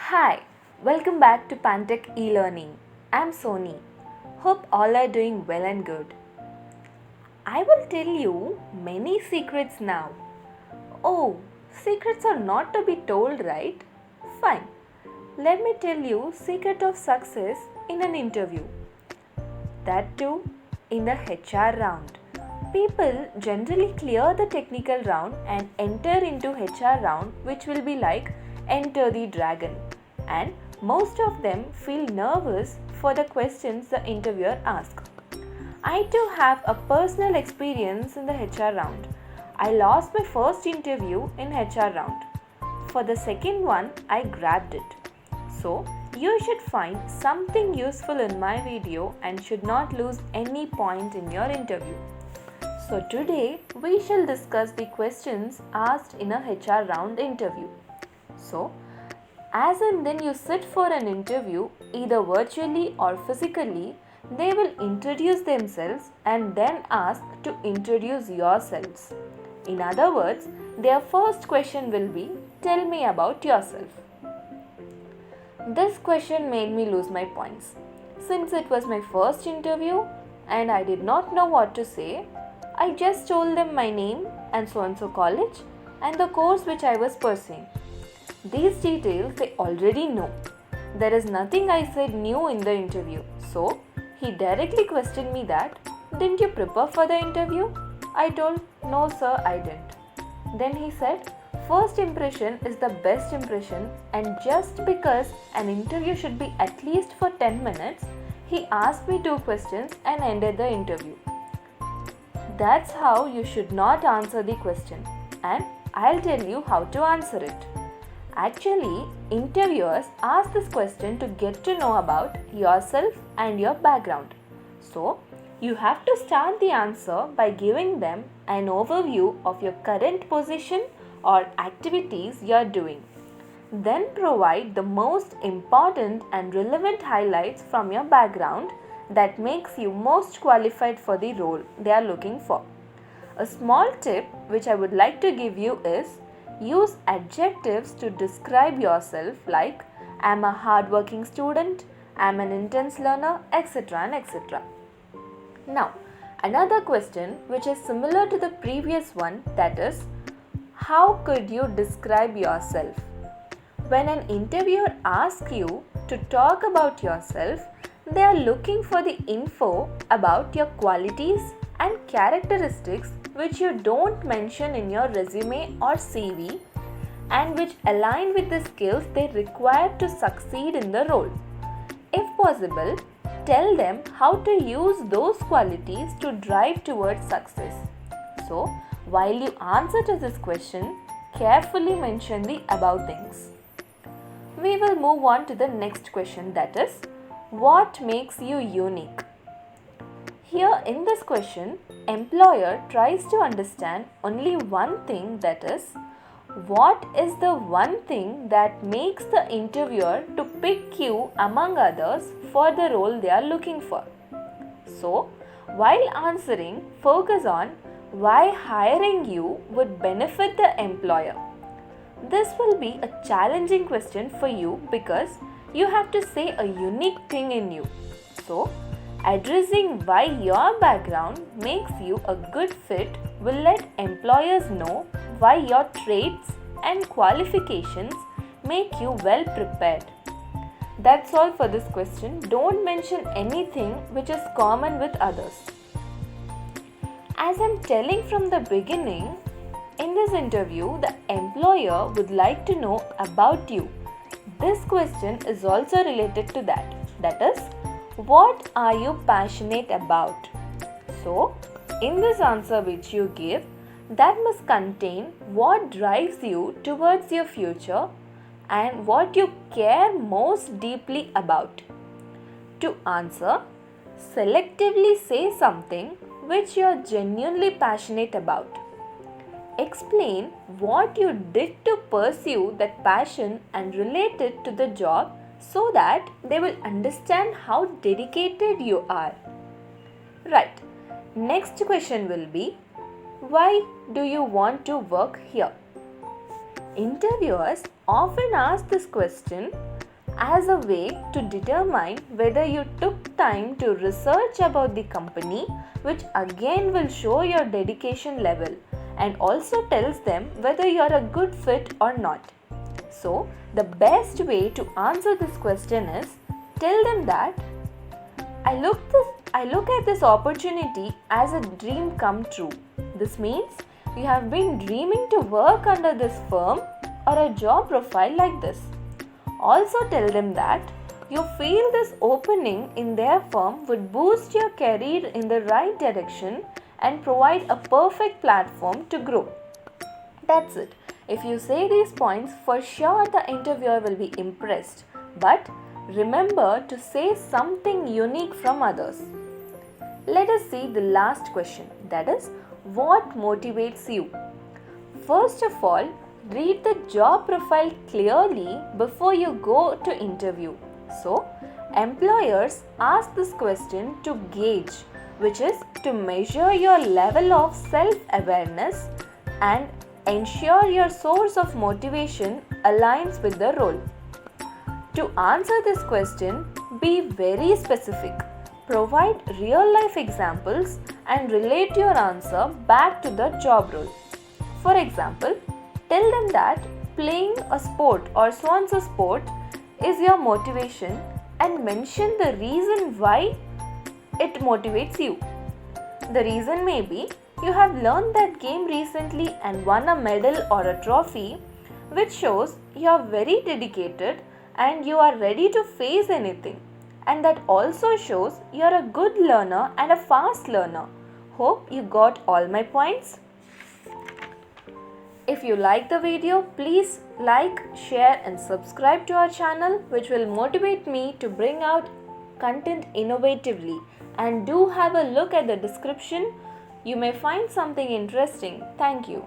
Hi, welcome back to Pantech e-learning. I'm Soni. Hope all are doing well and good. I will tell you many secrets now. Oh, secrets are not to be told, right? Fine. Let me tell you secret of success in an interview. That too in the HR round. People generally clear the technical round and enter into HR round, which will be like enter the dragon. And most of them feel nervous for the questions the interviewer asks. I too have a personal experience in the HR round. I lost my first interview in HR round. For the second one, I grabbed it. So, you should find something useful in my video and should not lose any point in your interview. So today we shall discuss the questions asked in a HR round interview. So, as and when you sit for an interview, either virtually or physically, they will introduce themselves and then ask to introduce yourselves. In other words, their first question will be, tell me about yourself. This question made me lose my points. Since it was my first interview and I did not know what to say, I just told them my name and so college and the course which I was pursuing. These details they already know. There is nothing I said new in the interview. So, he directly questioned me that, didn't you prepare for the interview? I told, no sir, I didn't. Then he said, first impression is the best impression, and just because an interview should be at least for 10 minutes, he asked me 2 questions and ended the interview. That's how you should not answer the question, and I'll tell you how to answer it. Actually, interviewers ask this question to get to know about yourself and your background. So, you have to start the answer by giving them an overview of your current position or activities you are doing. Then provide the most important and relevant highlights from your background that makes you most qualified for the role they are looking for. A small tip which I would like to give you is use adjectives to describe yourself like I'm a hardworking student, I'm an intense learner, etc. and etc. Now, another question which is similar to the previous one, that is, how could you describe yourself? When an interviewer asks you to talk about yourself, they are looking for the info about your qualities and characteristics which you don't mention in your resume or CV and which align with the skills they require to succeed in the role. If possible, tell them how to use those qualities to drive towards success. So, while you answer to this question, carefully mention the above things. We will move on to the next question, that is, what makes you unique? Here in this question, employer tries to understand only one thing, that is, what is the one thing that makes the interviewer to pick you among others for the role they are looking for. So, while answering, focus on why hiring you would benefit the employer. This will be a challenging question for you because you have to say a unique thing in you. So, addressing why your background makes you a good fit will let employers know why your traits and qualifications make you well prepared. That's all for this question. Don't mention anything which is common with others. As I'm telling from the beginning, in this interview, the employer would like to know about you. This question is also related to that. That is, what are you passionate about? So, in this answer which you give, that must contain what drives you towards your future and what you care most deeply about. To answer, selectively say something which you are genuinely passionate about. Explain what you did to pursue that passion and relate it to the job so that they will understand how dedicated you are. Right. Next question will be, why do you want to work here? Interviewers often ask this question as a way to determine whether you took time to research about the company, which again will show your dedication level and also tells them whether you are a good fit or not. So, the best way to answer this question is tell them that I look at this opportunity as a dream come true. This means you have been dreaming to work under this firm or a job profile like this. Also tell them that you feel this opening in their firm would boost your career in the right direction and provide a perfect platform to grow. That's it. If you say these points, for sure the interviewer will be impressed. But remember to say something unique from others. Let us see the last question, that is, what motivates you? First of all, read the job profile clearly before you go to interview. So, employers ask this question to gauge, which is to measure your level of self-awareness and ensure your source of motivation aligns with the role. To answer this question, be very specific. Provide real-life examples and relate your answer back to the job role. For example, tell them that playing a sport or so-and-so sport is your motivation and mention the reason why it motivates you. The reason may be you have learned that game recently and won a medal or a trophy, which shows you are very dedicated and you are ready to face anything. And that also shows you are a good learner and a fast learner. Hope you got all my points. If you like the video, please like, share and subscribe to our channel, which will motivate me to bring out content innovatively. And do have a look at the description. You may find something interesting. Thank you.